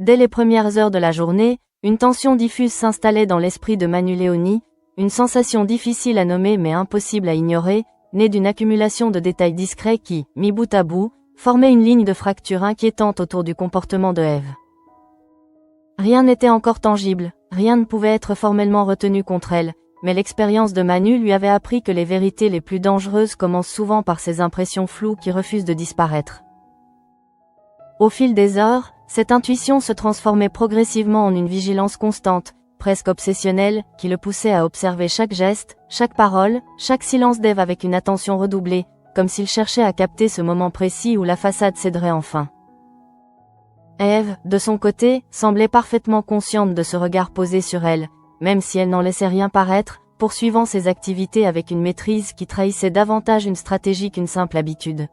Dès les premières heures de la journée, une tension diffuse s'installait dans l'esprit de Manu Léoni, une sensation difficile à nommer mais impossible à ignorer, née d'une accumulation de détails discrets qui, mis bout à bout, formaient une ligne de fracture inquiétante autour du comportement de Ève. Rien n'était encore tangible, rien ne pouvait être formellement retenu contre elle, mais l'expérience de Manu lui avait appris que les vérités les plus dangereuses commencent souvent par ces impressions floues qui refusent de disparaître. Au fil des heures, cette intuition se transformait progressivement en une vigilance constante, presque obsessionnelle, qui le poussait à observer chaque geste, chaque parole, chaque silence d'Ève avec une attention redoublée, comme s'il cherchait à capter ce moment précis où la façade céderait enfin. Ève, de son côté, semblait parfaitement consciente de ce regard posé sur elle, même si elle n'en laissait rien paraître, poursuivant ses activités avec une maîtrise qui trahissait davantage une stratégie qu'une simple habitude.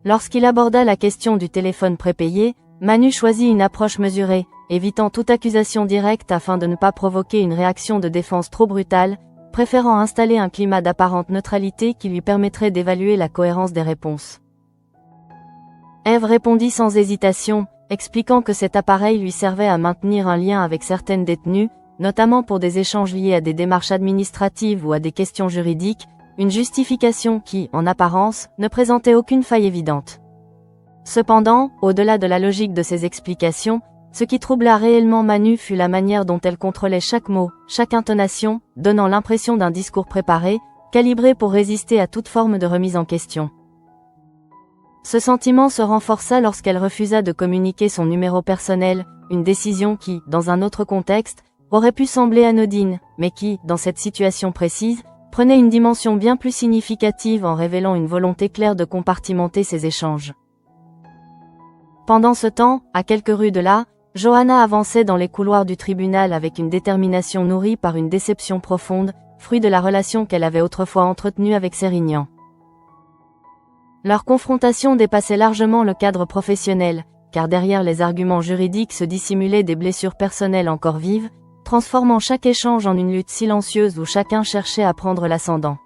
Lorsqu'il aborda la question du téléphone prépayé, Manu choisit une approche mesurée, évitant toute accusation directe afin de ne pas provoquer une réaction de défense trop brutale, préférant installer un climat d'apparente neutralité qui lui permettrait d'évaluer la cohérence des réponses. Ève répondit sans hésitation, expliquant que cet appareil lui servait à maintenir un lien avec certaines détenues, notamment pour des échanges liés à des démarches administratives ou à des questions juridiques, une justification qui, en apparence, ne présentait aucune faille évidente. Cependant, au-delà de la logique de ces explications, ce qui troubla réellement Manu fut la manière dont elle contrôlait chaque mot, chaque intonation, donnant l'impression d'un discours préparé, calibré pour résister à toute forme de remise en question. Ce sentiment se renforça lorsqu'elle refusa de communiquer son numéro personnel, une décision qui, dans un autre contexte, aurait pu sembler anodine, mais qui, dans cette situation précise, prenait une dimension bien plus significative en révélant une volonté claire de compartimenter ses échanges. Pendant ce temps, à quelques rues de là, Johanna avançait dans les couloirs du tribunal avec une détermination nourrie par une déception profonde, fruit de la relation qu'elle avait autrefois entretenue avec Sérignan. Leur confrontation dépassait largement le cadre professionnel, car derrière les arguments juridiques se dissimulaient des blessures personnelles encore vives, transformant chaque échange en une lutte silencieuse où chacun cherchait à prendre l'ascendant.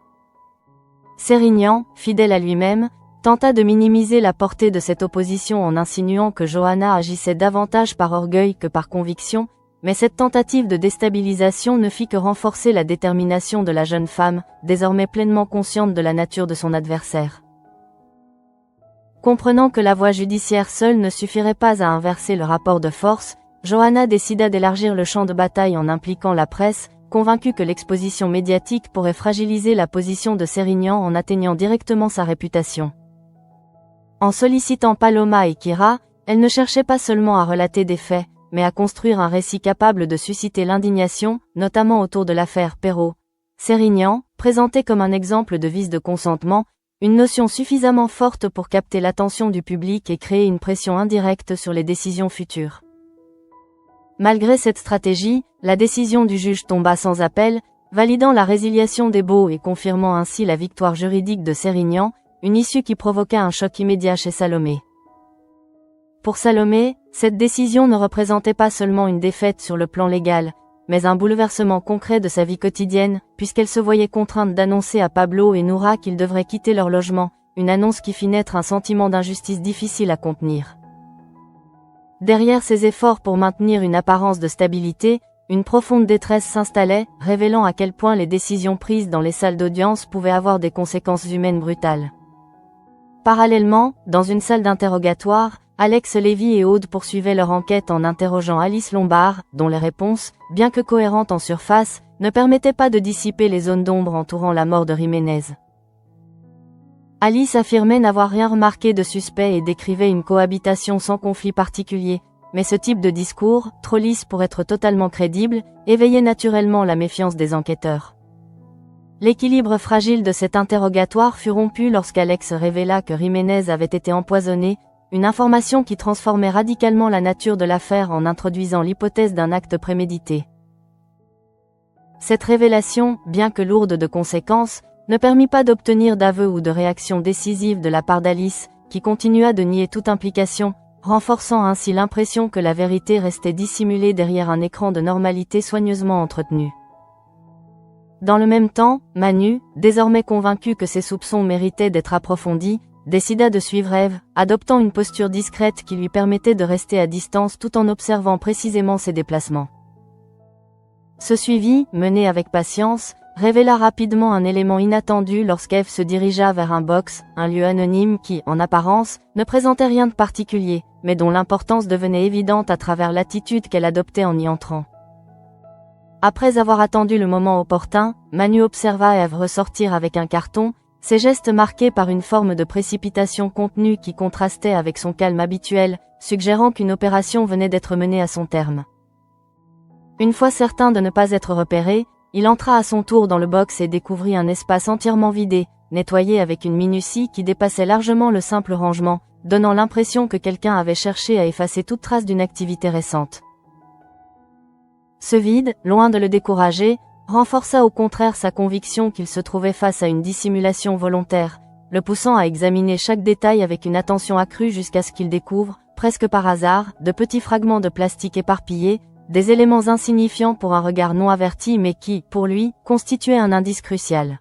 Sérignan, fidèle à lui-même, tenta de minimiser la portée de cette opposition en insinuant que Johanna agissait davantage par orgueil que par conviction, mais cette tentative de déstabilisation ne fit que renforcer la détermination de la jeune femme, désormais pleinement consciente de la nature de son adversaire. Comprenant que la voie judiciaire seule ne suffirait pas à inverser le rapport de force, Johanna décida d'élargir le champ de bataille en impliquant la presse, convaincue que l'exposition médiatique pourrait fragiliser la position de Sérignan en atteignant directement sa réputation. En sollicitant Paloma et Kira, elle ne cherchait pas seulement à relater des faits, mais à construire un récit capable de susciter l'indignation, notamment autour de l'affaire Perrault. Sérignan, présenté comme un exemple de vice de consentement, une notion suffisamment forte pour capter l'attention du public et créer une pression indirecte sur les décisions futures. Malgré cette stratégie, la décision du juge tomba sans appel, validant la résiliation des baux et confirmant ainsi la victoire juridique de Sérignan, une issue qui provoqua un choc immédiat chez Salomé. Pour Salomé, cette décision ne représentait pas seulement une défaite sur le plan légal, mais un bouleversement concret de sa vie quotidienne, puisqu'elle se voyait contrainte d'annoncer à Pablo et Noura qu'ils devraient quitter leur logement, une annonce qui fit naître un sentiment d'injustice difficile à contenir. Derrière ces efforts pour maintenir une apparence de stabilité, une profonde détresse s'installait, révélant à quel point les décisions prises dans les salles d'audience pouvaient avoir des conséquences humaines brutales. Parallèlement, dans une salle d'interrogatoire, Alex Lévy et Aude poursuivaient leur enquête en interrogeant Alice Lombard, dont les réponses, bien que cohérentes en surface, ne permettaient pas de dissiper les zones d'ombre entourant la mort de Jiménez. Alice affirmait n'avoir rien remarqué de suspect et décrivait une cohabitation sans conflit particulier, mais ce type de discours, trop lisse pour être totalement crédible, éveillait naturellement la méfiance des enquêteurs. L'équilibre fragile de cet interrogatoire fut rompu lorsqu'Alex révéla que Jiménez avait été empoisonné, une information qui transformait radicalement la nature de l'affaire en introduisant l'hypothèse d'un acte prémédité. Cette révélation, bien que lourde de conséquences, ne permit pas d'obtenir d'aveu ou de réaction décisive de la part d'Alice, qui continua de nier toute implication, renforçant ainsi l'impression que la vérité restait dissimulée derrière un écran de normalité soigneusement entretenu. Dans le même temps, Manu, désormais convaincu que ses soupçons méritaient d'être approfondis, décida de suivre Eve, adoptant une posture discrète qui lui permettait de rester à distance tout en observant précisément ses déplacements. Ce suivi, mené avec patience, révéla rapidement un élément inattendu lorsqu'Eve se dirigea vers un box, un lieu anonyme qui, en apparence, ne présentait rien de particulier, mais dont l'importance devenait évidente à travers l'attitude qu'elle adoptait en y entrant. Après avoir attendu le moment opportun, Manu observa Eve ressortir avec un carton, ses gestes marqués par une forme de précipitation contenue qui contrastait avec son calme habituel, suggérant qu'une opération venait d'être menée à son terme. Une fois certain de ne pas être repéré, il entra à son tour dans le box et découvrit un espace entièrement vidé, nettoyé avec une minutie qui dépassait largement le simple rangement, donnant l'impression que quelqu'un avait cherché à effacer toute trace d'une activité récente. Ce vide, loin de le décourager, renforça au contraire sa conviction qu'il se trouvait face à une dissimulation volontaire, le poussant à examiner chaque détail avec une attention accrue jusqu'à ce qu'il découvre, presque par hasard, de petits fragments de plastique éparpillés, des éléments insignifiants pour un regard non averti mais qui, pour lui, constituaient un indice crucial.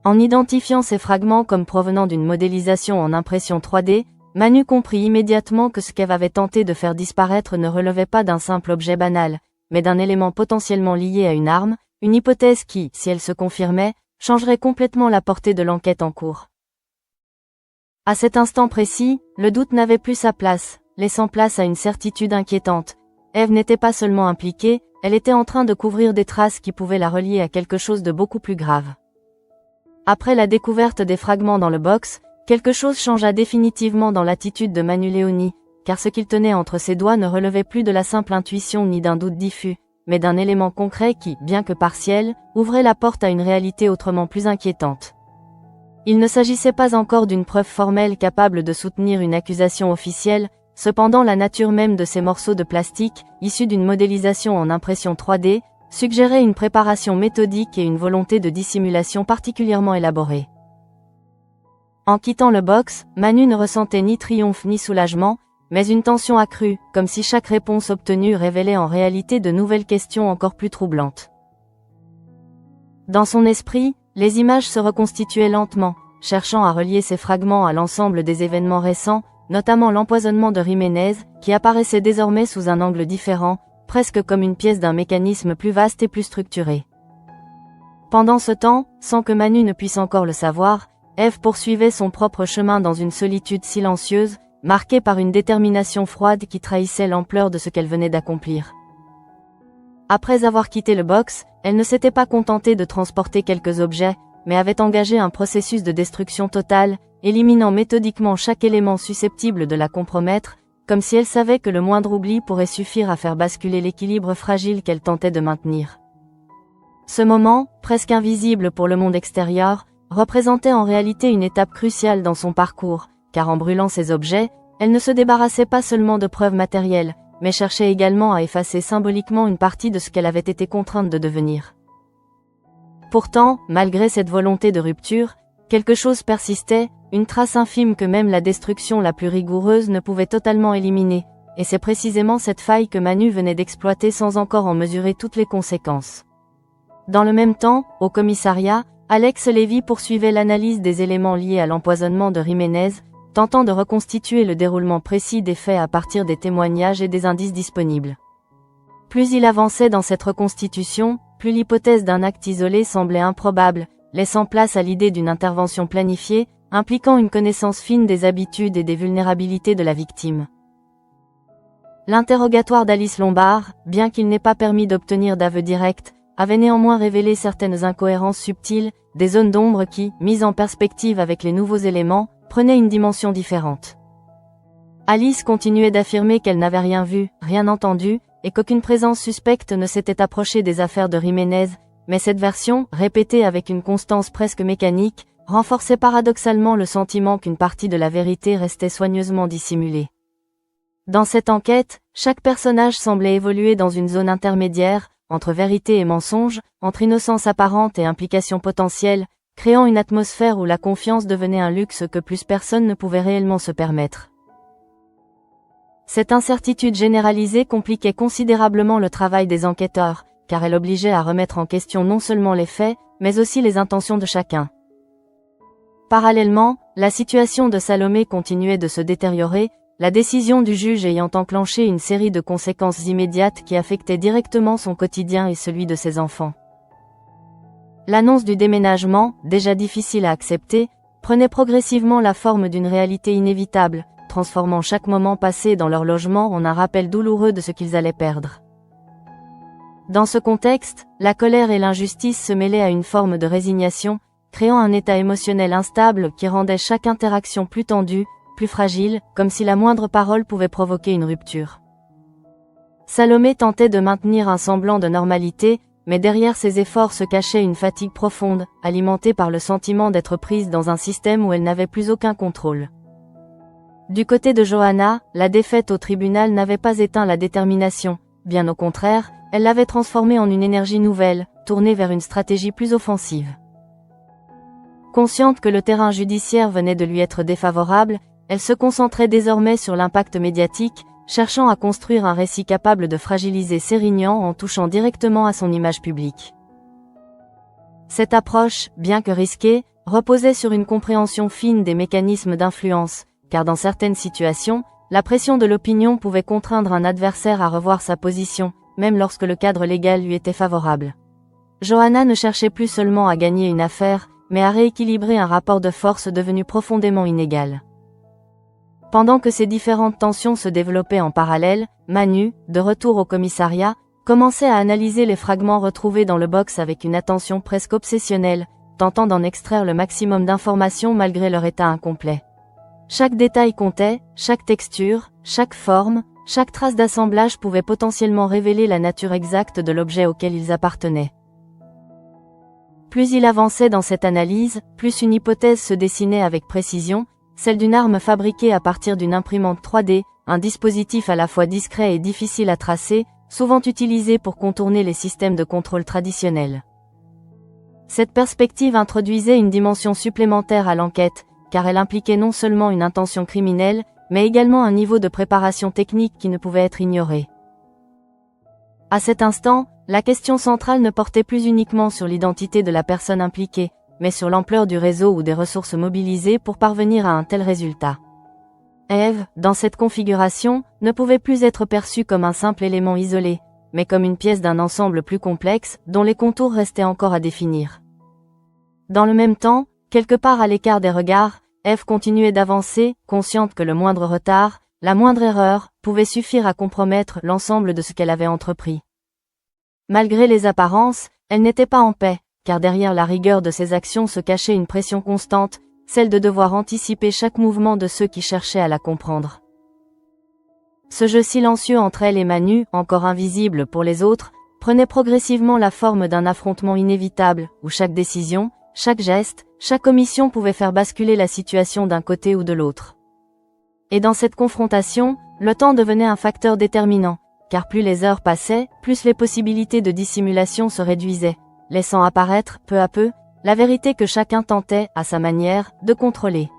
En identifiant ces fragments comme provenant d'une modélisation en impression 3D, Manu comprit immédiatement que ce qu'Eve avait tenté de faire disparaître ne relevait pas d'un simple objet banal, mais d'un élément potentiellement lié à une arme, une hypothèse qui, si elle se confirmait, changerait complètement la portée de l'enquête en cours. À cet instant précis, le doute n'avait plus sa place, laissant place à une certitude inquiétante. Eve n'était pas seulement impliquée, elle était en train de couvrir des traces qui pouvaient la relier à quelque chose de beaucoup plus grave. Après la découverte des fragments dans le box, quelque chose changea définitivement dans l'attitude de Manu Leoni, car ce qu'il tenait entre ses doigts ne relevait plus de la simple intuition ni d'un doute diffus, mais d'un élément concret qui, bien que partiel, ouvrait la porte à une réalité autrement plus inquiétante. Il ne s'agissait pas encore d'une preuve formelle capable de soutenir une accusation officielle, cependant la nature même de ces morceaux de plastique, issus d'une modélisation en impression 3D, suggérait une préparation méthodique et une volonté de dissimulation particulièrement élaborée. En quittant le box, Manu ne ressentait ni triomphe ni soulagement, mais une tension accrue, comme si chaque réponse obtenue révélait en réalité de nouvelles questions encore plus troublantes. Dans son esprit, les images se reconstituaient lentement, cherchant à relier ces fragments à l'ensemble des événements récents, notamment l'empoisonnement de Jiménez, qui apparaissait désormais sous un angle différent, presque comme une pièce d'un mécanisme plus vaste et plus structuré. Pendant ce temps, sans que Manu ne puisse encore le savoir, Eve poursuivait son propre chemin dans une solitude silencieuse, marquée par une détermination froide qui trahissait l'ampleur de ce qu'elle venait d'accomplir. Après avoir quitté le box, elle ne s'était pas contentée de transporter quelques objets, mais avait engagé un processus de destruction totale, éliminant méthodiquement chaque élément susceptible de la compromettre, comme si elle savait que le moindre oubli pourrait suffire à faire basculer l'équilibre fragile qu'elle tentait de maintenir. Ce moment, presque invisible pour le monde extérieur, représentait en réalité une étape cruciale dans son parcours, car en brûlant ces objets, elle ne se débarrassait pas seulement de preuves matérielles, mais cherchait également à effacer symboliquement une partie de ce qu'elle avait été contrainte de devenir. Pourtant, malgré cette volonté de rupture, quelque chose persistait, une trace infime que même la destruction la plus rigoureuse ne pouvait totalement éliminer, et c'est précisément cette faille que Manu venait d'exploiter sans encore en mesurer toutes les conséquences. Dans le même temps, au commissariat, Alex Levy poursuivait l'analyse des éléments liés à l'empoisonnement de Jiménez, tentant de reconstituer le déroulement précis des faits à partir des témoignages et des indices disponibles. Plus il avançait dans cette reconstitution, plus l'hypothèse d'un acte isolé semblait improbable, laissant place à l'idée d'une intervention planifiée, impliquant une connaissance fine des habitudes et des vulnérabilités de la victime. L'interrogatoire d'Alice Lombard, bien qu'il n'ait pas permis d'obtenir d'aveu direct, avait néanmoins révélé certaines incohérences subtiles, des zones d'ombre qui, mises en perspective avec les nouveaux éléments, prenaient une dimension différente. Alice continuait d'affirmer qu'elle n'avait rien vu, rien entendu, et qu'aucune présence suspecte ne s'était approchée des affaires de Jiménez, mais cette version, répétée avec une constance presque mécanique, renforçait paradoxalement le sentiment qu'une partie de la vérité restait soigneusement dissimulée. Dans cette enquête, chaque personnage semblait évoluer dans une zone intermédiaire, entre vérité et mensonge, entre innocence apparente et implication potentielle, créant une atmosphère où la confiance devenait un luxe que plus personne ne pouvait réellement se permettre. Cette incertitude généralisée compliquait considérablement le travail des enquêteurs, car elle obligeait à remettre en question non seulement les faits, mais aussi les intentions de chacun. Parallèlement, la situation de Salomé continuait de se détériorer, la décision du juge ayant enclenché une série de conséquences immédiates qui affectaient directement son quotidien et celui de ses enfants. L'annonce du déménagement, déjà difficile à accepter, prenait progressivement la forme d'une réalité inévitable, transformant chaque moment passé dans leur logement en un rappel douloureux de ce qu'ils allaient perdre. Dans ce contexte, la colère et l'injustice se mêlaient à une forme de résignation, créant un état émotionnel instable qui rendait chaque interaction plus tendue, plus fragile, comme si la moindre parole pouvait provoquer une rupture. Salomé tentait de maintenir un semblant de normalité, mais derrière ses efforts se cachait une fatigue profonde, alimentée par le sentiment d'être prise dans un système où elle n'avait plus aucun contrôle. Du côté de Johanna, la défaite au tribunal n'avait pas éteint la détermination, bien au contraire, elle l'avait transformée en une énergie nouvelle, tournée vers une stratégie plus offensive. Consciente que le terrain judiciaire venait de lui être défavorable, elle se concentrait désormais sur l'impact médiatique, cherchant à construire un récit capable de fragiliser Sérignan en touchant directement à son image publique. Cette approche, bien que risquée, reposait sur une compréhension fine des mécanismes d'influence, car dans certaines situations, la pression de l'opinion pouvait contraindre un adversaire à revoir sa position, même lorsque le cadre légal lui était favorable. Johanna ne cherchait plus seulement à gagner une affaire, mais à rééquilibrer un rapport de force devenu profondément inégal. Pendant que ces différentes tensions se développaient en parallèle, Manu, de retour au commissariat, commençait à analyser les fragments retrouvés dans le box avec une attention presque obsessionnelle, tentant d'en extraire le maximum d'informations malgré leur état incomplet. Chaque détail comptait, chaque texture, chaque forme, chaque trace d'assemblage pouvait potentiellement révéler la nature exacte de l'objet auquel ils appartenaient. Plus il avançait dans cette analyse, plus une hypothèse se dessinait avec précision, celle d'une arme fabriquée à partir d'une imprimante 3D, un dispositif à la fois discret et difficile à tracer, souvent utilisé pour contourner les systèmes de contrôle traditionnels. Cette perspective introduisait une dimension supplémentaire à l'enquête, car elle impliquait non seulement une intention criminelle, mais également un niveau de préparation technique qui ne pouvait être ignoré. À cet instant, la question centrale ne portait plus uniquement sur l'identité de la personne impliquée, mais sur l'ampleur du réseau ou des ressources mobilisées pour parvenir à un tel résultat. Eve, dans cette configuration, ne pouvait plus être perçue comme un simple élément isolé, mais comme une pièce d'un ensemble plus complexe, dont les contours restaient encore à définir. Dans le même temps, quelque part à l'écart des regards, Eve continuait d'avancer, consciente que le moindre retard, la moindre erreur, pouvait suffire à compromettre l'ensemble de ce qu'elle avait entrepris. Malgré les apparences, elle n'était pas en paix, car derrière la rigueur de ses actions se cachait une pression constante, celle de devoir anticiper chaque mouvement de ceux qui cherchaient à la comprendre. Ce jeu silencieux entre elle et Manu, encore invisible pour les autres, prenait progressivement la forme d'un affrontement inévitable, où chaque décision, chaque geste, chaque omission pouvait faire basculer la situation d'un côté ou de l'autre. Et dans cette confrontation, le temps devenait un facteur déterminant, car plus les heures passaient, plus les possibilités de dissimulation se réduisaient, laissant apparaître, peu à peu, la vérité que chacun tentait, à sa manière, de contrôler.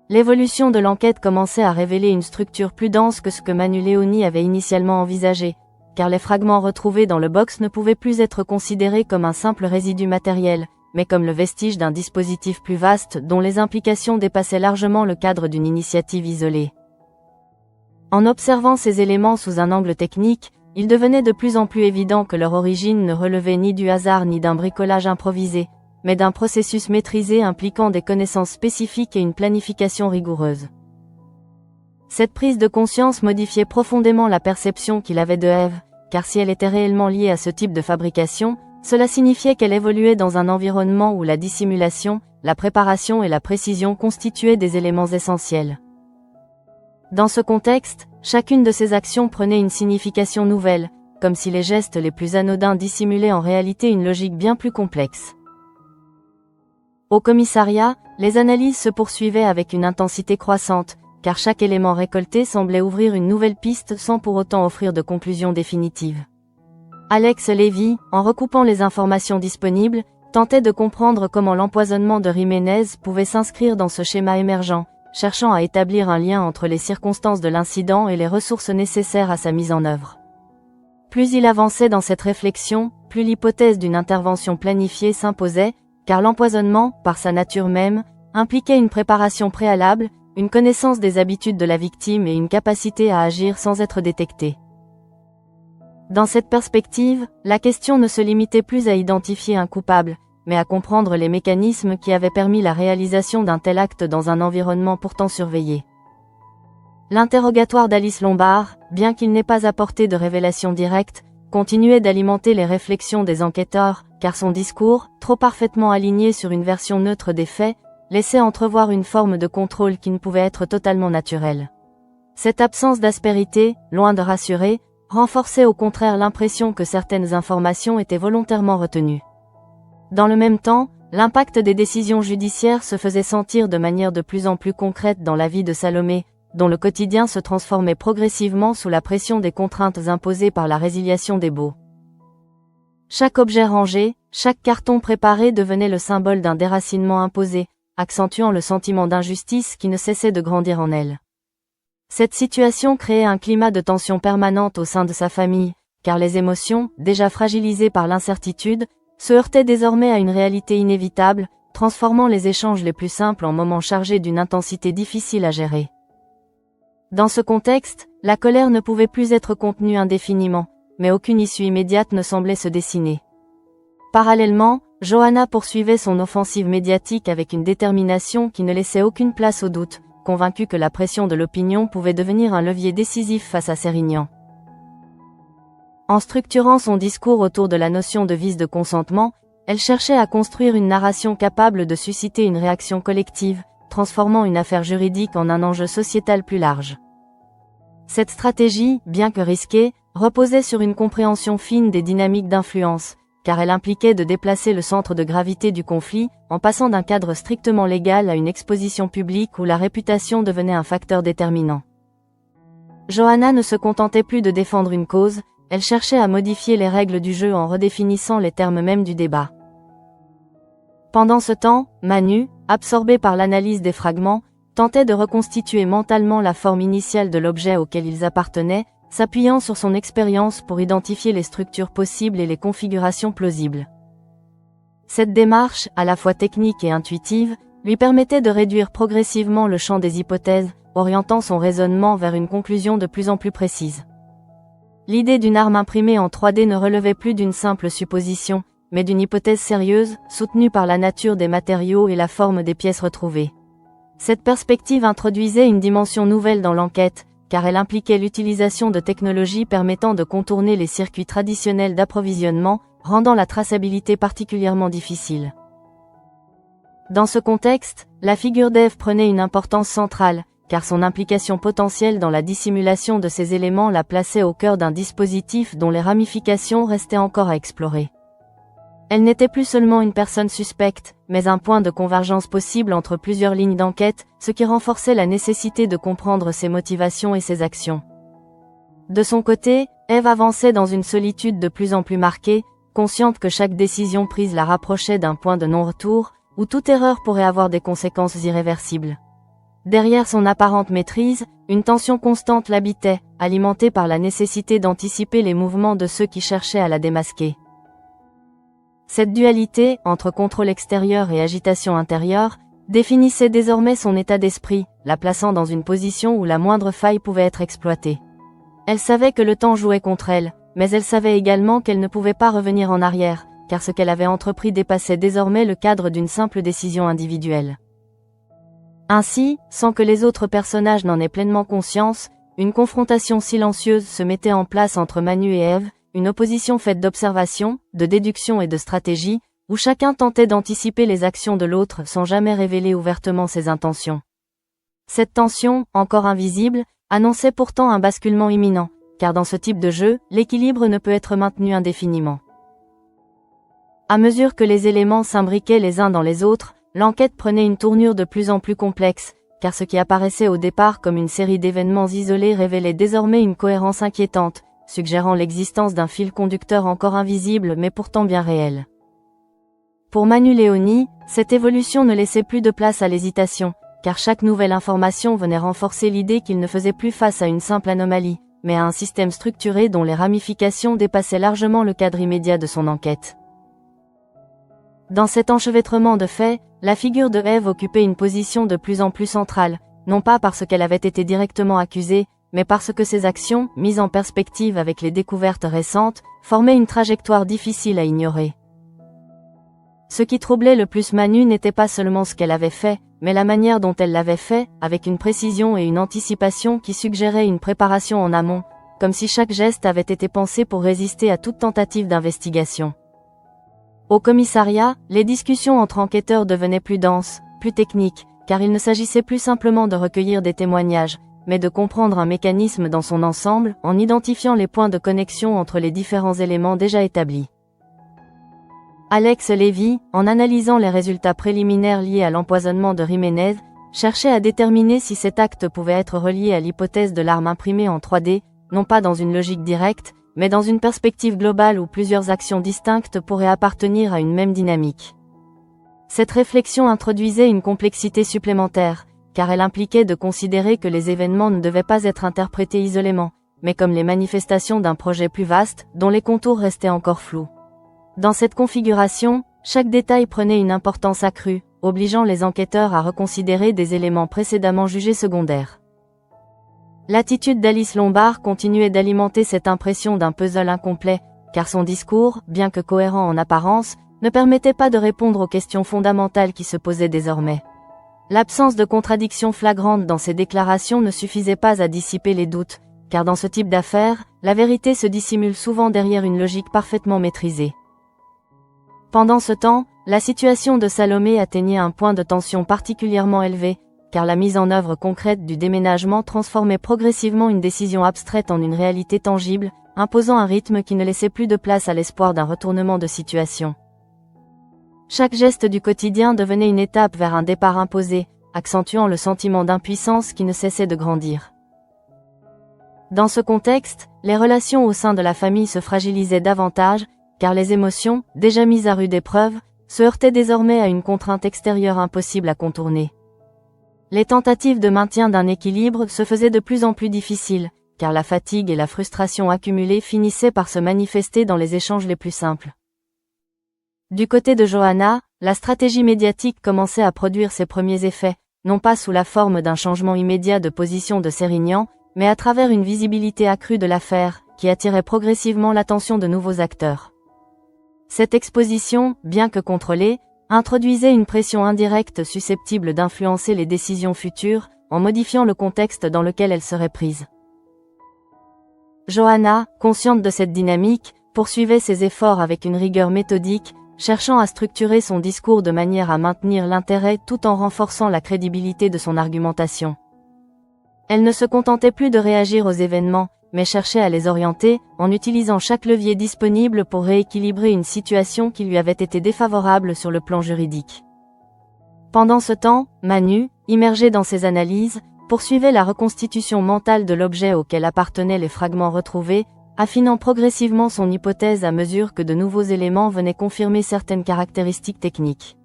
L'évolution de l'enquête commençait à révéler une structure plus dense que ce que Manu Léoni avait initialement envisagé, car les fragments retrouvés dans le box ne pouvaient plus être considérés comme un simple résidu matériel, mais comme le vestige d'un dispositif plus vaste dont les implications dépassaient largement le cadre d'une initiative isolée. En observant ces éléments sous un angle technique, il devenait de plus en plus évident que leur origine ne relevait ni du hasard ni d'un bricolage improvisé, mais d'un processus maîtrisé impliquant des connaissances spécifiques et une planification rigoureuse. Cette prise de conscience modifiait profondément la perception qu'il avait de Eve, car si elle était réellement liée à ce type de fabrication, cela signifiait qu'elle évoluait dans un environnement où la dissimulation, la préparation et la précision constituaient des éléments essentiels. Dans ce contexte, chacune de ces actions prenait une signification nouvelle, comme si les gestes les plus anodins dissimulaient en réalité une logique bien plus complexe. Au commissariat, les analyses se poursuivaient avec une intensité croissante, car chaque élément récolté semblait ouvrir une nouvelle piste sans pour autant offrir de conclusion définitive. Alex Lévy, en recoupant les informations disponibles, tentait de comprendre comment l'empoisonnement de Jiménez pouvait s'inscrire dans ce schéma émergent, cherchant à établir un lien entre les circonstances de l'incident et les ressources nécessaires à sa mise en œuvre. Plus il avançait dans cette réflexion, plus l'hypothèse d'une intervention planifiée s'imposait, car l'empoisonnement, par sa nature même, impliquait une préparation préalable, une connaissance des habitudes de la victime et une capacité à agir sans être détecté. Dans cette perspective, la question ne se limitait plus à identifier un coupable, mais à comprendre les mécanismes qui avaient permis la réalisation d'un tel acte dans un environnement pourtant surveillé. L'interrogatoire d'Alice Lombard, bien qu'il n'ait pas apporté de révélations directes, continuait d'alimenter les réflexions des enquêteurs, car son discours, trop parfaitement aligné sur une version neutre des faits, laissait entrevoir une forme de contrôle qui ne pouvait être totalement naturelle. Cette absence d'aspérité, loin de rassurer, renforçait au contraire l'impression que certaines informations étaient volontairement retenues. Dans le même temps, l'impact des décisions judiciaires se faisait sentir de manière de plus en plus concrète dans la vie de Salomé, dont le quotidien se transformait progressivement sous la pression des contraintes imposées par la résiliation des baux. Chaque objet rangé, chaque carton préparé devenait le symbole d'un déracinement imposé, accentuant le sentiment d'injustice qui ne cessait de grandir en elle. Cette situation créait un climat de tension permanente au sein de sa famille, car les émotions, déjà fragilisées par l'incertitude, se heurtaient désormais à une réalité inévitable, transformant les échanges les plus simples en moments chargés d'une intensité difficile à gérer. Dans ce contexte, la colère ne pouvait plus être contenue indéfiniment, mais aucune issue immédiate ne semblait se dessiner. Parallèlement, Johanna poursuivait son offensive médiatique avec une détermination qui ne laissait aucune place au doute, convaincue que la pression de l'opinion pouvait devenir un levier décisif face à Sérignan. En structurant son discours autour de la notion de vice de consentement, elle cherchait à construire une narration capable de susciter une réaction collective, transformant une affaire juridique en un enjeu sociétal plus large. Cette stratégie, bien que risquée, reposait sur une compréhension fine des dynamiques d'influence, car elle impliquait de déplacer le centre de gravité du conflit, en passant d'un cadre strictement légal à une exposition publique où la réputation devenait un facteur déterminant. Johanna ne se contentait plus de défendre une cause, elle cherchait à modifier les règles du jeu en redéfinissant les termes mêmes du débat. Pendant ce temps, Manu, absorbé par l'analyse des fragments, tentait de reconstituer mentalement la forme initiale de l'objet auquel ils appartenaient, s'appuyant sur son expérience pour identifier les structures possibles et les configurations plausibles. Cette démarche, à la fois technique et intuitive, lui permettait de réduire progressivement le champ des hypothèses, orientant son raisonnement vers une conclusion de plus en plus précise. L'idée d'une arme imprimée en 3D ne relevait plus d'une simple supposition, mais d'une hypothèse sérieuse, soutenue par la nature des matériaux et la forme des pièces retrouvées. Cette perspective introduisait une dimension nouvelle dans l'enquête, car elle impliquait l'utilisation de technologies permettant de contourner les circuits traditionnels d'approvisionnement, rendant la traçabilité particulièrement difficile. Dans ce contexte, la figure d'Ève prenait une importance centrale, car son implication potentielle dans la dissimulation de ces éléments la plaçait au cœur d'un dispositif dont les ramifications restaient encore à explorer. Elle n'était plus seulement une personne suspecte, mais un point de convergence possible entre plusieurs lignes d'enquête, ce qui renforçait la nécessité de comprendre ses motivations et ses actions. De son côté, Ève avançait dans une solitude de plus en plus marquée, consciente que chaque décision prise la rapprochait d'un point de non-retour, où toute erreur pourrait avoir des conséquences irréversibles. Derrière son apparente maîtrise, une tension constante l'habitait, alimentée par la nécessité d'anticiper les mouvements de ceux qui cherchaient à la démasquer. Cette dualité, entre contrôle extérieur et agitation intérieure, définissait désormais son état d'esprit, la plaçant dans une position où la moindre faille pouvait être exploitée. Elle savait que le temps jouait contre elle, mais elle savait également qu'elle ne pouvait pas revenir en arrière, car ce qu'elle avait entrepris dépassait désormais le cadre d'une simple décision individuelle. Ainsi, sans que les autres personnages n'en aient pleinement conscience, une confrontation silencieuse se mettait en place entre Manu et Ève, une opposition faite d'observation, de déduction et de stratégie, où chacun tentait d'anticiper les actions de l'autre sans jamais révéler ouvertement ses intentions. Cette tension, encore invisible, annonçait pourtant un basculement imminent, car dans ce type de jeu, l'équilibre ne peut être maintenu indéfiniment. À mesure que les éléments s'imbriquaient les uns dans les autres, l'enquête prenait une tournure de plus en plus complexe, car ce qui apparaissait au départ comme une série d'événements isolés révélait désormais une cohérence inquiétante, suggérant l'existence d'un fil conducteur encore invisible mais pourtant bien réel. Pour Manu Léoni, cette évolution ne laissait plus de place à l'hésitation, car chaque nouvelle information venait renforcer l'idée qu'il ne faisait plus face à une simple anomalie, mais à un système structuré dont les ramifications dépassaient largement le cadre immédiat de son enquête. Dans cet enchevêtrement de faits, la figure de Ève occupait une position de plus en plus centrale, non pas parce qu'elle avait été directement accusée, mais parce que ses actions, mises en perspective avec les découvertes récentes, formaient une trajectoire difficile à ignorer. Ce qui troublait le plus Manu n'était pas seulement ce qu'elle avait fait, mais la manière dont elle l'avait fait, avec une précision et une anticipation qui suggéraient une préparation en amont, comme si chaque geste avait été pensé pour résister à toute tentative d'investigation. Au commissariat, les discussions entre enquêteurs devenaient plus denses, plus techniques, car il ne s'agissait plus simplement de recueillir des témoignages, mais de comprendre un mécanisme dans son ensemble, en identifiant les points de connexion entre les différents éléments déjà établis. Alex Levy, en analysant les résultats préliminaires liés à l'empoisonnement de Jiménez, cherchait à déterminer si cet acte pouvait être relié à l'hypothèse de l'arme imprimée en 3D, non pas dans une logique directe, mais dans une perspective globale où plusieurs actions distinctes pourraient appartenir à une même dynamique. Cette réflexion introduisait une complexité supplémentaire, car elle impliquait de considérer que les événements ne devaient pas être interprétés isolément, mais comme les manifestations d'un projet plus vaste, dont les contours restaient encore flous. Dans cette configuration, chaque détail prenait une importance accrue, obligeant les enquêteurs à reconsidérer des éléments précédemment jugés secondaires. L'attitude d'Alice Lombard continuait d'alimenter cette impression d'un puzzle incomplet, car son discours, bien que cohérent en apparence, ne permettait pas de répondre aux questions fondamentales qui se posaient désormais. L'absence de contradiction flagrante dans ses déclarations ne suffisait pas à dissiper les doutes, car dans ce type d'affaires, la vérité se dissimule souvent derrière une logique parfaitement maîtrisée. Pendant ce temps, la situation de Salomé atteignait un point de tension particulièrement élevé, car la mise en œuvre concrète du déménagement transformait progressivement une décision abstraite en une réalité tangible, imposant un rythme qui ne laissait plus de place à l'espoir d'un retournement de situation. Chaque geste du quotidien devenait une étape vers un départ imposé, accentuant le sentiment d'impuissance qui ne cessait de grandir. Dans ce contexte, les relations au sein de la famille se fragilisaient davantage, car les émotions, déjà mises à rude épreuve, se heurtaient désormais à une contrainte extérieure impossible à contourner. Les tentatives de maintien d'un équilibre se faisaient de plus en plus difficiles, car la fatigue et la frustration accumulées finissaient par se manifester dans les échanges les plus simples. Du côté de Johanna, la stratégie médiatique commençait à produire ses premiers effets, non pas sous la forme d'un changement immédiat de position de Sérignan, mais à travers une visibilité accrue de l'affaire, qui attirait progressivement l'attention de nouveaux acteurs. Cette exposition, bien que contrôlée, introduisait une pression indirecte susceptible d'influencer les décisions futures, en modifiant le contexte dans lequel elles seraient prises. Johanna, consciente de cette dynamique, poursuivait ses efforts avec une rigueur méthodique, cherchant à structurer son discours de manière à maintenir l'intérêt tout en renforçant la crédibilité de son argumentation. Elle ne se contentait plus de réagir aux événements, mais cherchait à les orienter, en utilisant chaque levier disponible pour rééquilibrer une situation qui lui avait été défavorable sur le plan juridique. Pendant ce temps, Manu, immergé dans ses analyses, poursuivait la reconstitution mentale de l'objet auquel appartenaient les fragments retrouvés, affinant progressivement son hypothèse à mesure que de nouveaux éléments venaient confirmer certaines caractéristiques techniques.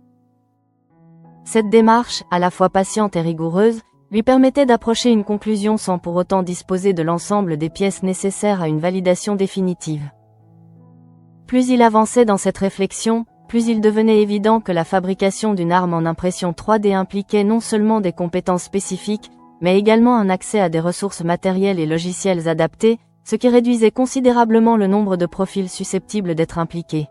Cette démarche, à la fois patiente et rigoureuse, lui permettait d'approcher une conclusion sans pour autant disposer de l'ensemble des pièces nécessaires à une validation définitive. Plus il avançait dans cette réflexion, plus il devenait évident que la fabrication d'une arme en impression 3D impliquait non seulement des compétences spécifiques, mais également un accès à des ressources matérielles et logicielles adaptées, ce qui réduisait considérablement le nombre de profils susceptibles d'être impliqués.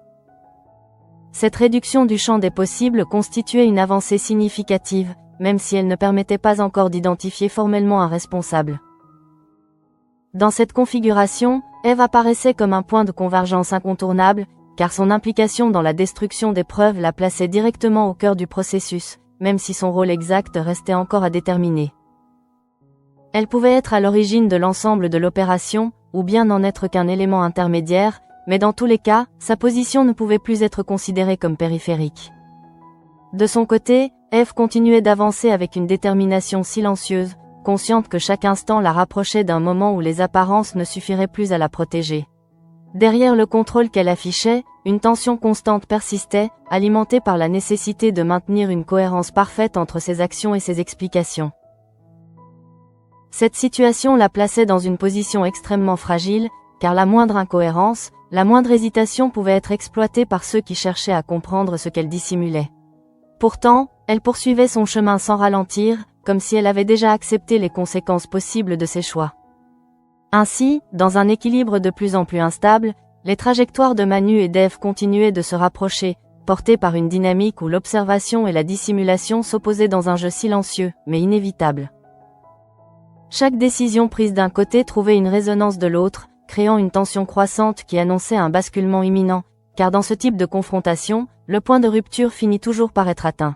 Cette réduction du champ des possibles constituait une avancée significative, même si elle ne permettait pas encore d'identifier formellement un responsable. Dans cette configuration, Ève apparaissait comme un point de convergence incontournable, car son implication dans la destruction des preuves la plaçait directement au cœur du processus, même si son rôle exact restait encore à déterminer. Elle pouvait être à l'origine de l'ensemble de l'opération, ou bien n'en être qu'un élément intermédiaire, mais dans tous les cas, sa position ne pouvait plus être considérée comme périphérique. De son côté, Ève continuait d'avancer avec une détermination silencieuse, consciente que chaque instant la rapprochait d'un moment où les apparences ne suffiraient plus à la protéger. Derrière le contrôle qu'elle affichait, une tension constante persistait, alimentée par la nécessité de maintenir une cohérence parfaite entre ses actions et ses explications. Cette situation la plaçait dans une position extrêmement fragile, car la moindre incohérence, la moindre hésitation pouvait être exploitée par ceux qui cherchaient à comprendre ce qu'elle dissimulait. Pourtant, elle poursuivait son chemin sans ralentir, comme si elle avait déjà accepté les conséquences possibles de ses choix. Ainsi, dans un équilibre de plus en plus instable, les trajectoires de Manu et d'Eve continuaient de se rapprocher, portées par une dynamique où l'observation et la dissimulation s'opposaient dans un jeu silencieux, mais inévitable. Chaque décision prise d'un côté trouvait une résonance de l'autre, créant une tension croissante qui annonçait un basculement imminent, car dans ce type de confrontation, le point de rupture finit toujours par être atteint.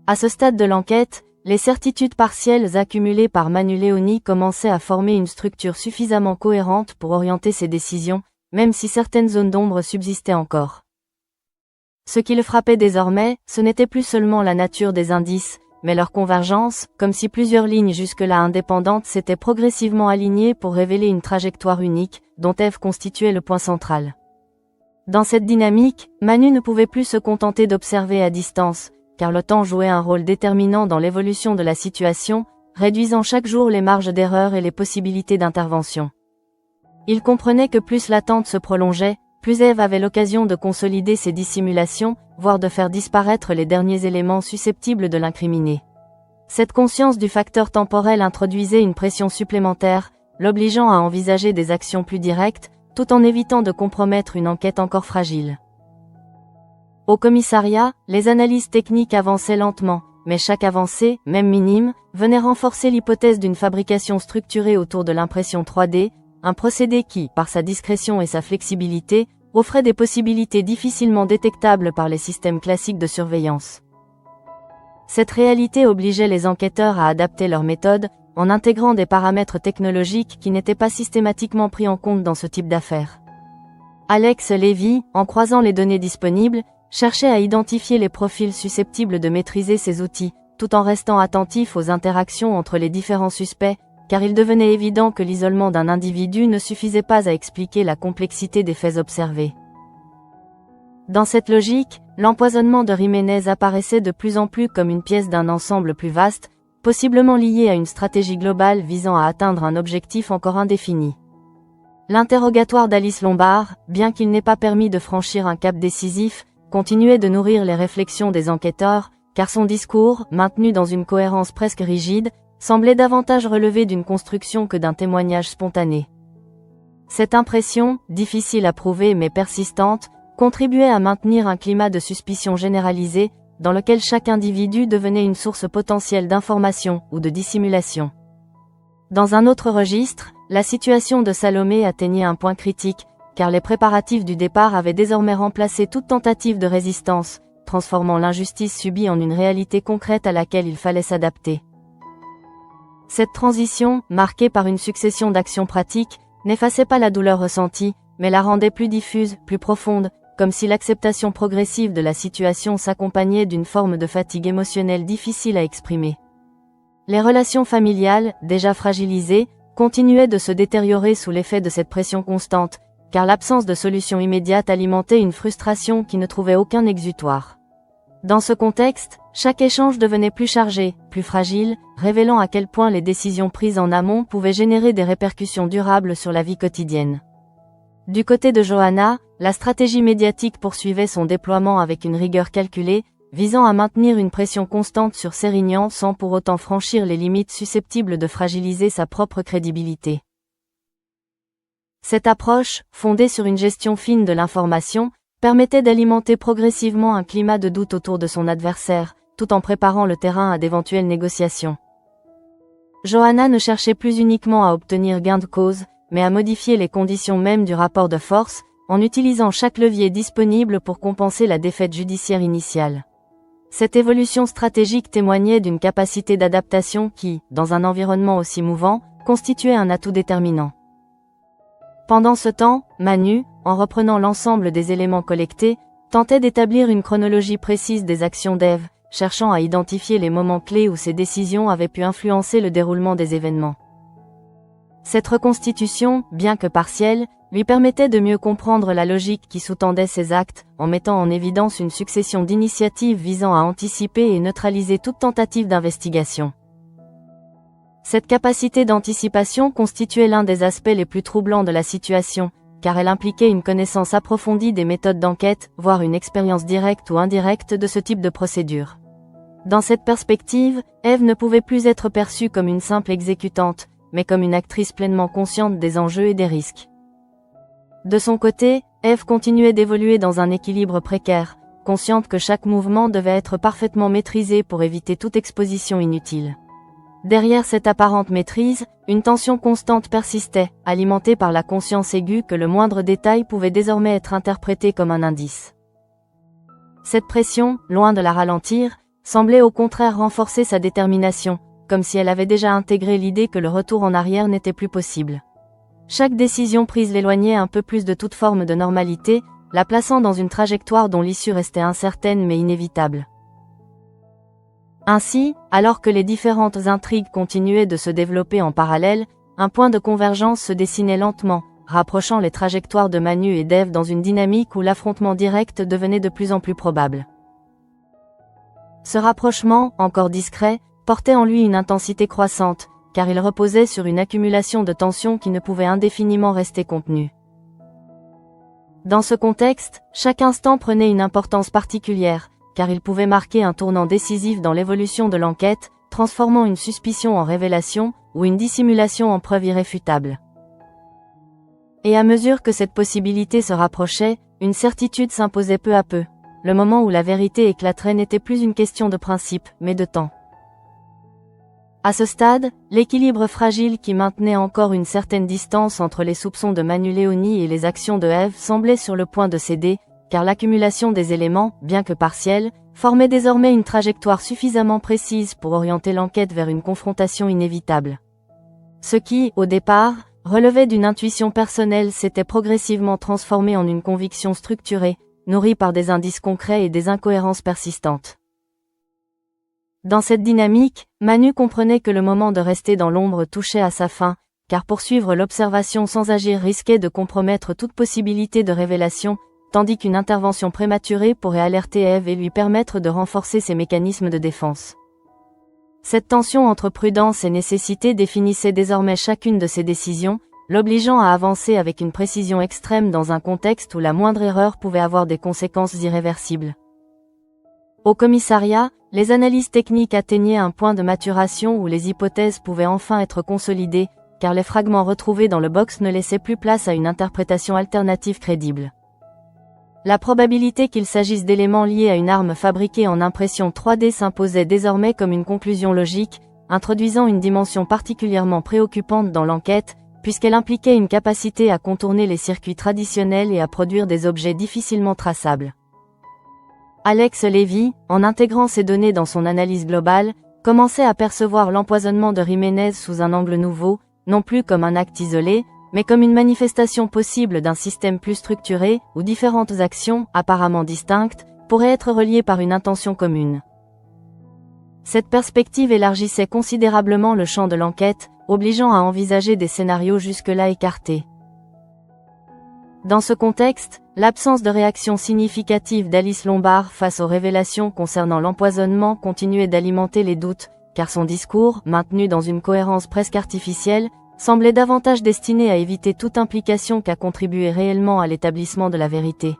À ce stade de l'enquête, les certitudes partielles accumulées par Manu Leoni commençaient à former une structure suffisamment cohérente pour orienter ses décisions, même si certaines zones d'ombre subsistaient encore. Ce qui le frappait désormais, ce n'était plus seulement la nature des indices, mais leur convergence, comme si plusieurs lignes jusque-là indépendantes s'étaient progressivement alignées pour révéler une trajectoire unique, dont Eve constituait le point central. Dans cette dynamique, Manu ne pouvait plus se contenter d'observer à distance, car le temps jouait un rôle déterminant dans l'évolution de la situation, réduisant chaque jour les marges d'erreur et les possibilités d'intervention. Il comprenait que plus l'attente se prolongeait, plus Eve avait l'occasion de consolider ses dissimulations, voire de faire disparaître les derniers éléments susceptibles de l'incriminer. Cette conscience du facteur temporel introduisait une pression supplémentaire, l'obligeant à envisager des actions plus directes, tout en évitant de compromettre une enquête encore fragile. Au commissariat, les analyses techniques avançaient lentement, mais chaque avancée, même minime, venait renforcer l'hypothèse d'une fabrication structurée autour de l'impression 3D, un procédé qui, par sa discrétion et sa flexibilité, offrait des possibilités difficilement détectables par les systèmes classiques de surveillance. Cette réalité obligeait les enquêteurs à adapter leurs méthodes, en intégrant des paramètres technologiques qui n'étaient pas systématiquement pris en compte dans ce type d'affaires. Alex Levy, en croisant les données disponibles, cherchait à identifier les profils susceptibles de maîtriser ces outils, tout en restant attentif aux interactions entre les différents suspects, car il devenait évident que l'isolement d'un individu ne suffisait pas à expliquer la complexité des faits observés. Dans cette logique, l'empoisonnement de Jiménez apparaissait de plus en plus comme une pièce d'un ensemble plus vaste, possiblement lié à une stratégie globale visant à atteindre un objectif encore indéfini. L'interrogatoire d'Alice Lombard, bien qu'il n'ait pas permis de franchir un cap décisif, continuait de nourrir les réflexions des enquêteurs, car son discours, maintenu dans une cohérence presque rigide, semblait davantage relever d'une construction que d'un témoignage spontané. Cette impression, difficile à prouver mais persistante, contribuait à maintenir un climat de suspicion généralisée, dans lequel chaque individu devenait une source potentielle d'information ou de dissimulation. Dans un autre registre, la situation de Salomé atteignait un point critique, car les préparatifs du départ avaient désormais remplacé toute tentative de résistance, transformant l'injustice subie en une réalité concrète à laquelle il fallait s'adapter. Cette transition, marquée par une succession d'actions pratiques, n'effaçait pas la douleur ressentie, mais la rendait plus diffuse, plus profonde, comme si l'acceptation progressive de la situation s'accompagnait d'une forme de fatigue émotionnelle difficile à exprimer. Les relations familiales, déjà fragilisées, continuaient de se détériorer sous l'effet de cette pression constante, car l'absence de solution immédiate alimentait une frustration qui ne trouvait aucun exutoire. Dans ce contexte, chaque échange devenait plus chargé, plus fragile, révélant à quel point les décisions prises en amont pouvaient générer des répercussions durables sur la vie quotidienne. Du côté de Johanna, la stratégie médiatique poursuivait son déploiement avec une rigueur calculée, visant à maintenir une pression constante sur Sérignan sans pour autant franchir les limites susceptibles de fragiliser sa propre crédibilité. Cette approche, fondée sur une gestion fine de l'information, permettait d'alimenter progressivement un climat de doute autour de son adversaire, tout en préparant le terrain à d'éventuelles négociations. Johanna ne cherchait plus uniquement à obtenir gain de cause, mais à modifier les conditions mêmes du rapport de force, en utilisant chaque levier disponible pour compenser la défaite judiciaire initiale. Cette évolution stratégique témoignait d'une capacité d'adaptation qui, dans un environnement aussi mouvant, constituait un atout déterminant. Pendant ce temps, Manu, en reprenant l'ensemble des éléments collectés, tentait d'établir une chronologie précise des actions d'Eve, cherchant à identifier les moments clés où ses décisions avaient pu influencer le déroulement des événements. Cette reconstitution, bien que partielle, lui permettait de mieux comprendre la logique qui sous-tendait ses actes, en mettant en évidence une succession d'initiatives visant à anticiper et neutraliser toute tentative d'investigation. Cette capacité d'anticipation constituait l'un des aspects les plus troublants de la situation, car elle impliquait une connaissance approfondie des méthodes d'enquête, voire une expérience directe ou indirecte de ce type de procédure. Dans cette perspective, Eve ne pouvait plus être perçue comme une simple exécutante, mais comme une actrice pleinement consciente des enjeux et des risques. De son côté, Eve continuait d'évoluer dans un équilibre précaire, consciente que chaque mouvement devait être parfaitement maîtrisé pour éviter toute exposition inutile. Derrière cette apparente maîtrise, une tension constante persistait, alimentée par la conscience aiguë que le moindre détail pouvait désormais être interprété comme un indice. Cette pression, loin de la ralentir, semblait au contraire renforcer sa détermination, comme si elle avait déjà intégré l'idée que le retour en arrière n'était plus possible. Chaque décision prise l'éloignait un peu plus de toute forme de normalité, la plaçant dans une trajectoire dont l'issue restait incertaine mais inévitable. Ainsi, alors que les différentes intrigues continuaient de se développer en parallèle, un point de convergence se dessinait lentement, rapprochant les trajectoires de Manu et d'Eve dans une dynamique où l'affrontement direct devenait de plus en plus probable. Ce rapprochement, encore discret, portait en lui une intensité croissante, car il reposait sur une accumulation de tensions qui ne pouvait indéfiniment rester contenue. Dans ce contexte, chaque instant prenait une importance particulière, car il pouvait marquer un tournant décisif dans l'évolution de l'enquête, transformant une suspicion en révélation, ou une dissimulation en preuve irréfutable. Et à mesure que cette possibilité se rapprochait, une certitude s'imposait peu à peu. Le moment où la vérité éclaterait n'était plus une question de principe, mais de temps. À ce stade, l'équilibre fragile qui maintenait encore une certaine distance entre les soupçons de Manu Leoni et les actions de Eve semblait sur le point de céder, car l'accumulation des éléments, bien que partielle, formait désormais une trajectoire suffisamment précise pour orienter l'enquête vers une confrontation inévitable. Ce qui, au départ, relevait d'une intuition personnelle s'était progressivement transformé en une conviction structurée, nourrie par des indices concrets et des incohérences persistantes. Dans cette dynamique, Manu comprenait que le moment de rester dans l'ombre touchait à sa fin, car poursuivre l'observation sans agir risquait de compromettre toute possibilité de révélation, tandis qu'une intervention prématurée pourrait alerter Eve et lui permettre de renforcer ses mécanismes de défense. Cette tension entre prudence et nécessité définissait désormais chacune de ses décisions, l'obligeant à avancer avec une précision extrême dans un contexte où la moindre erreur pouvait avoir des conséquences irréversibles. Au commissariat, les analyses techniques atteignaient un point de maturation où les hypothèses pouvaient enfin être consolidées, car les fragments retrouvés dans le box ne laissaient plus place à une interprétation alternative crédible. La probabilité qu'il s'agisse d'éléments liés à une arme fabriquée en impression 3D s'imposait désormais comme une conclusion logique, introduisant une dimension particulièrement préoccupante dans l'enquête, puisqu'elle impliquait une capacité à contourner les circuits traditionnels et à produire des objets difficilement traçables. Alex Levy, en intégrant ces données dans son analyse globale, commençait à percevoir l'empoisonnement de Jiménez sous un angle nouveau, non plus comme un acte isolé, mais comme une manifestation possible d'un système plus structuré, où différentes actions, apparemment distinctes, pourraient être reliées par une intention commune. Cette perspective élargissait considérablement le champ de l'enquête, obligeant à envisager des scénarios jusque-là écartés. Dans ce contexte, l'absence de réaction significative d'Alice Lombard face aux révélations concernant l'empoisonnement continuait d'alimenter les doutes, car son discours, maintenu dans une cohérence presque artificielle, semblait davantage destiné à éviter toute implication qu'à contribuer réellement à l'établissement de la vérité.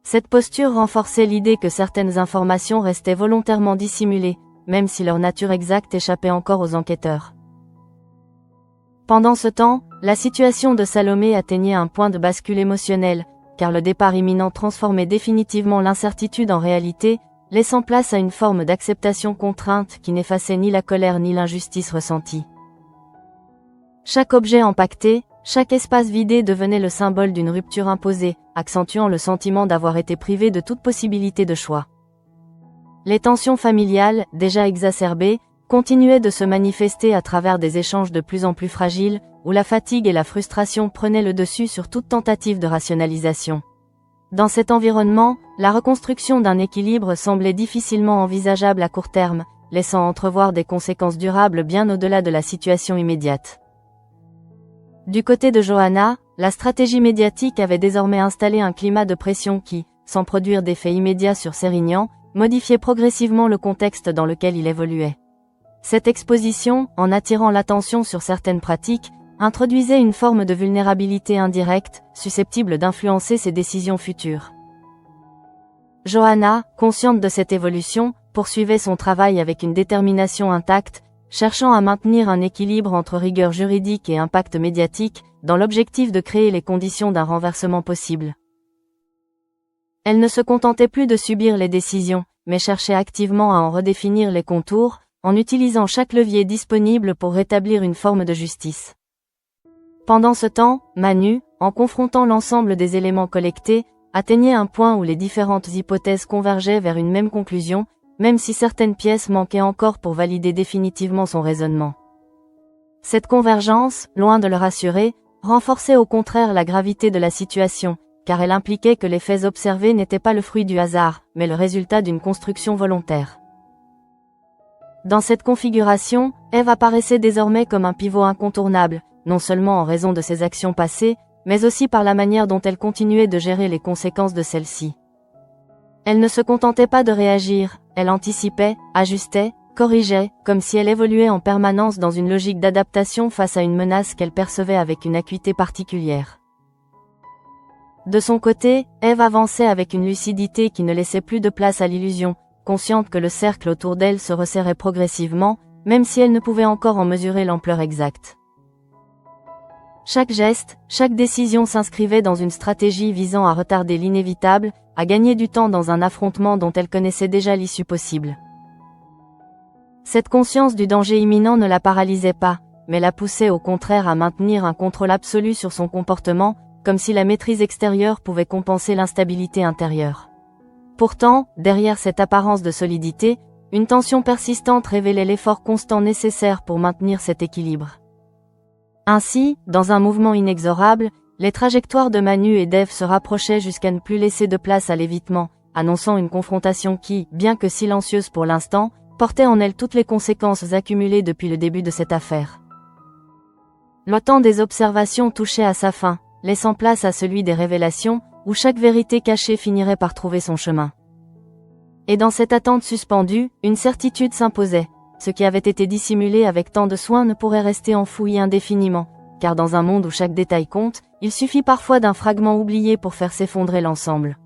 Cette posture renforçait l'idée que certaines informations restaient volontairement dissimulées, même si leur nature exacte échappait encore aux enquêteurs. Pendant ce temps, la situation de Salomé atteignait un point de bascule émotionnel, car le départ imminent transformait définitivement l'incertitude en réalité, laissant place à une forme d'acceptation contrainte qui n'effaçait ni la colère ni l'injustice ressentie. Chaque objet empaqueté, chaque espace vidé devenait le symbole d'une rupture imposée, accentuant le sentiment d'avoir été privé de toute possibilité de choix. Les tensions familiales, déjà exacerbées, continuaient de se manifester à travers des échanges de plus en plus fragiles, où la fatigue et la frustration prenaient le dessus sur toute tentative de rationalisation. Dans cet environnement, la reconstruction d'un équilibre semblait difficilement envisageable à court terme, laissant entrevoir des conséquences durables bien au-delà de la situation immédiate. Du côté de Johanna, la stratégie médiatique avait désormais installé un climat de pression qui, sans produire d'effet immédiat sur Sérignan, modifiait progressivement le contexte dans lequel il évoluait. Cette exposition, en attirant l'attention sur certaines pratiques, introduisait une forme de vulnérabilité indirecte, susceptible d'influencer ses décisions futures. Johanna, consciente de cette évolution, poursuivait son travail avec une détermination intacte, cherchant à maintenir un équilibre entre rigueur juridique et impact médiatique, dans l'objectif de créer les conditions d'un renversement possible. Elle ne se contentait plus de subir les décisions, mais cherchait activement à en redéfinir les contours, en utilisant chaque levier disponible pour rétablir une forme de justice. Pendant ce temps, Manu, en confrontant l'ensemble des éléments collectés, atteignait un point où les différentes hypothèses convergeaient vers une même conclusion, même si certaines pièces manquaient encore pour valider définitivement son raisonnement. Cette convergence, loin de le rassurer, renforçait au contraire la gravité de la situation, car elle impliquait que les faits observés n'étaient pas le fruit du hasard, mais le résultat d'une construction volontaire. Dans cette configuration, Eve apparaissait désormais comme un pivot incontournable, non seulement en raison de ses actions passées, mais aussi par la manière dont elle continuait de gérer les conséquences de celles-ci. Elle ne se contentait pas de réagir, elle anticipait, ajustait, corrigeait, comme si elle évoluait en permanence dans une logique d'adaptation face à une menace qu'elle percevait avec une acuité particulière. De son côté, Eve avançait avec une lucidité qui ne laissait plus de place à l'illusion, consciente que le cercle autour d'elle se resserrait progressivement, même si elle ne pouvait encore en mesurer l'ampleur exacte. Chaque geste, chaque décision s'inscrivait dans une stratégie visant à retarder l'inévitable, à gagner du temps dans un affrontement dont elle connaissait déjà l'issue possible. Cette conscience du danger imminent ne la paralysait pas, mais la poussait au contraire à maintenir un contrôle absolu sur son comportement, comme si la maîtrise extérieure pouvait compenser l'instabilité intérieure. Pourtant, derrière cette apparence de solidité, une tension persistante révélait l'effort constant nécessaire pour maintenir cet équilibre. Ainsi, dans un mouvement inexorable, les trajectoires de Manu et d'Eve se rapprochaient jusqu'à ne plus laisser de place à l'évitement, annonçant une confrontation qui, bien que silencieuse pour l'instant, portait en elle toutes les conséquences accumulées depuis le début de cette affaire. Le temps des observations touchait à sa fin, laissant place à celui des révélations, où chaque vérité cachée finirait par trouver son chemin. Et dans cette attente suspendue, une certitude s'imposait. Ce qui avait été dissimulé avec tant de soin ne pourrait rester enfoui indéfiniment, car dans un monde où chaque détail compte, il suffit parfois d'un fragment oublié pour faire s'effondrer l'ensemble.